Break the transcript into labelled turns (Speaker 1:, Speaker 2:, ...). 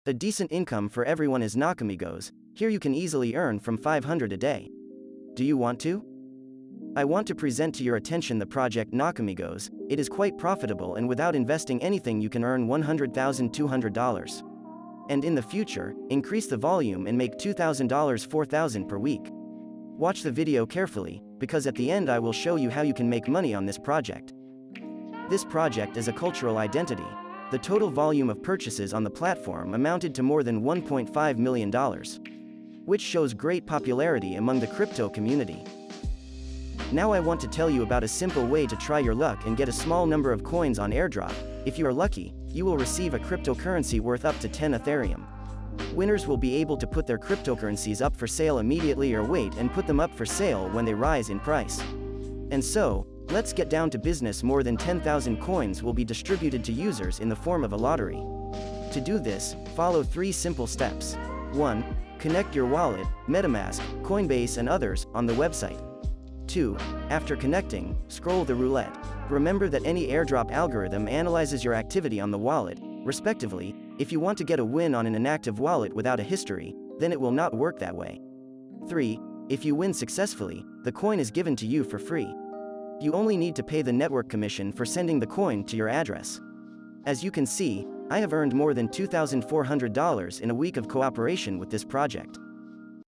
Speaker 1: A decent income for everyone is Nakamigos. Here you can easily earn from 500 a day. Do you want to? I want to present to your attention the project Nakamigos. It is quite profitable, and without investing anything you can earn $100,200. And in the future, increase the volume and make $2,000 $4,000 per week. Watch the video carefully, because at the end I will show you how you can make money on this project. This project is a cultural identity. The total volume of purchases on the platform amounted to more than $1.5 million, which shows great popularity among the crypto community. Now I want to tell you about a simple way to try your luck and get a small number of coins on Airdrop. If you are lucky, you will receive a cryptocurrency worth up to 10 Ethereum. Winners will be able to put their cryptocurrencies up for sale immediately or wait and put them up for sale when they rise in price. And so, let's get down to business. More than 10,000 coins will be distributed to users in the form of a lottery. To do this, follow 3 simple steps. 1. Connect your wallet, MetaMask, Coinbase and others, on the website. 2. After connecting, scroll the roulette. Remember that any airdrop algorithm analyzes your activity on the wallet, respectively. If you want to get a win on an inactive wallet without a history, then it will not work that way. 3. If you win successfully, the coin is given to you for free. You only need to pay the network commission for sending the coin to your address. As you can see, I have earned more than $2,400 in a week of cooperation with this project.